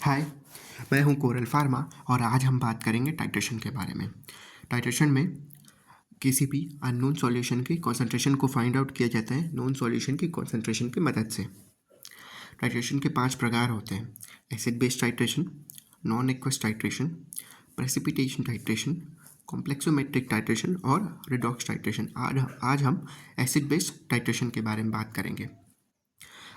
हाय, मैं हूं coral pharma और आज हम बात करेंगे टाइट्रेशन के बारे में। टाइट्रेशन में किसी भी अननोन सॉल्यूशन की कॉन्सेंट्रेशन को फाइंड आउट किया जाता है नोन सॉल्यूशन की कॉन्सेंट्रेशन की मदद से। टाइट्रेशन के 5 प्रकार होते हैं: acid base titration, non aqueous titration, precipitation titration, complexometric titration और रिडॉक्स टाइट्रेशन। आज हम एसिड बेस टाइट्रेशन के बारे में बात करेंगे।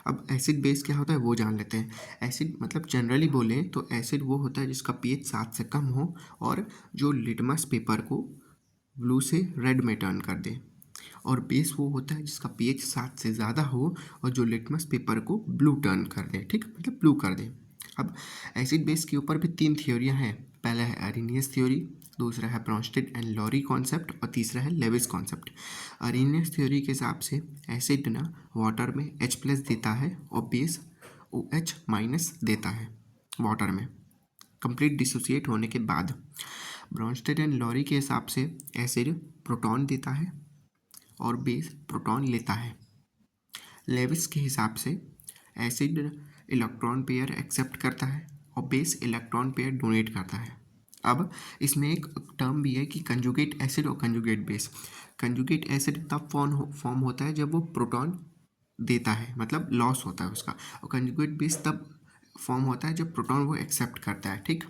अब एसिड बेस क्या होता है वो जान लेते हैं। एसिड मतलब जनरली बोलें तो एसिड वो होता है जिसका पीएच 7 से कम हो और जो लिटमस पेपर को ब्लू से रेड में टर्न कर दे, और बेस वो होता है जिसका पीएच 7 से ज़्यादा हो और जो लिटमस पेपर को ब्लू टर्न कर दे, ठीक, मतलब ब्लू कर दे। अब एसिड बेस के ऊपर भी 3 थ्योरियाँ हैं। पहला है अरेनियस थ्योरी, दूसरा है ब्रॉन्स्टेड एंड लॉरी कॉन्सेप्ट और तीसरा है लेविस कॉन्सेप्ट। अरेनियस थ्योरी के हिसाब से एसिड ना वाटर में H+ देता है और बेस OH- देता है वाटर में कंप्लीट डिसोसिएट होने के बाद। ब्रॉन्स्टेड एंड लॉरी के हिसाब से एसिड प्रोटॉन देता है और बेस प्रोटॉन लेता है। लेविस के हिसाब से एसिड इलेक्ट्रॉन पेयर एक्सेप्ट करता है और बेस इलेक्ट्रॉन पेयर डोनेट करता है। अब इसमें एक टर्म भी है कि कंजुगेट एसिड और कंजुगेट बेस। कंजुगेट एसिड तब फॉर्म होता है जब वो प्रोटॉन देता है, मतलब लॉस होता है उसका, और कंजुगेट बेस तब फॉर्म होता है जब प्रोटॉन वो एक्सेप्ट करता है, ठीक।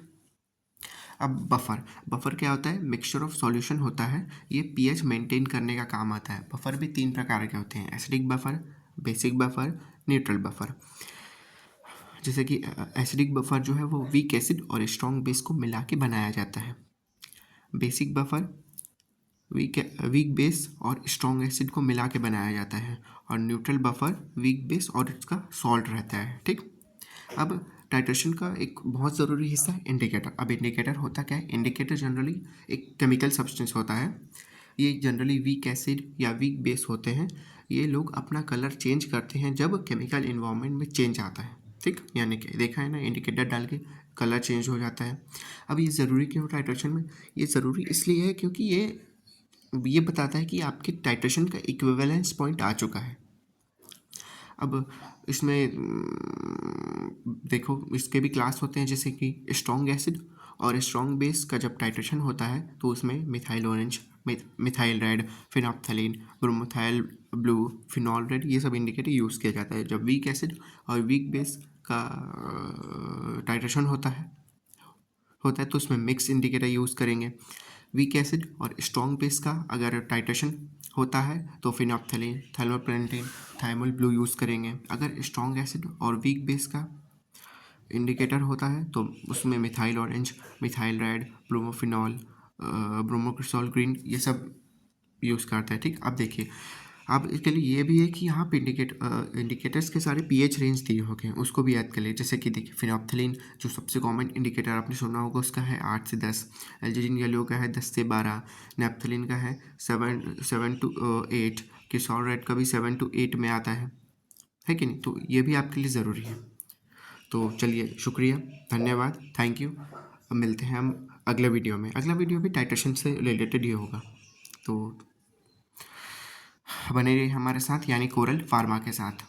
अब बफर क्या होता है? मिक्सचर ऑफ सॉल्यूशन होता है। ये पीएच मेंटेन करने का काम आता है। बफर भी 3 प्रकार के होते हैं: acidic buffer, basic buffer, neutral buffer. जैसे कि एसिडिक बफर जो है वो वीक एसिड और स्ट्रॉन्ग बेस को मिला के बनाया जाता है। बेसिक बफर वीक बेस और स्ट्रॉन्ग एसिड को मिला के बनाया जाता है। और न्यूट्रल बफर वीक बेस और इसका सॉल्ट रहता है, ठीक। अब टाइट्रेशन का एक बहुत ज़रूरी हिस्सा है इंडिकेटर। अब इंडिकेटर होता क्या है? इंडिकेटर जनरली एक केमिकल सब्सटेंस होता है। ये जनरली वीक एसिड या वीक बेस होते हैं। ये लोग अपना कलर चेंज करते हैं जब केमिकल इन्वायरमेंट में चेंज आता है, ठीक। यानी कि देखा है ना, इंडिकेटर डाल के कलर चेंज हो जाता है। अब ये ज़रूरी क्यों टाइट्रेशन में? ये ज़रूरी इसलिए है क्योंकि ये बताता है कि आपके टाइट्रेशन का इक्विवेलेंस पॉइंट आ चुका है। अब इसमें देखो, इसके भी क्लास होते हैं, जैसे कि स्ट्रॉन्ग एसिड और स्ट्रॉन्ग बेस का जब टाइट्रेशन होता है तो उसमें methyl orange, methyl red, phenolphthalein, bromothymol blue, phenol red, ये सब इंडिकेटर यूज़ किया जाता है। जब वीक एसिड और वीक बेस का टाइट्रेशन होता है तो उसमें मिक्स इंडिकेटर यूज़ करेंगे। वीक एसिड और स्ट्रॉन्ग बेस का अगर टाइट्रेशन होता है तो phenolphthalein, thymolphthalein, thymol blue use करेंगे। अगर स्ट्रॉन्ग एसिड और वीक बेस का इंडिकेटर होता है तो उसमें methyl orange, methyl red, bromophenol, bromocresol green, ये सब यूज़ करता है, ठीक। अब देखिए, अब इसके लिए ये भी है कि यहाँ पे इंडिकेटर्स के सारे पीएच रेंज दिए होंगे, उसको भी याद कर लिए। जैसे कि देखिए, फिनॉप्थलीन जो सबसे कॉमन इंडिकेटर आपने सुना होगा उसका है 8 से 10, एल्जीरिन येलो का है 10 से 12, नैप्थलीन का है 7 to 8, क्रिसॉल रेड का भी 7 to 8 में आता है कि नहीं? तो ये भी आपके लिए ज़रूरी है। तो चलिए, शुक्रिया, धन्यवाद, थैंक यू। अब मिलते हैं हम अगले वीडियो में। अगला वीडियो भी टाइट्रेशन से रिलेटेड ही होगा, तो बने रहिए हमारे साथ, यानी कोरल फार्मा के साथ।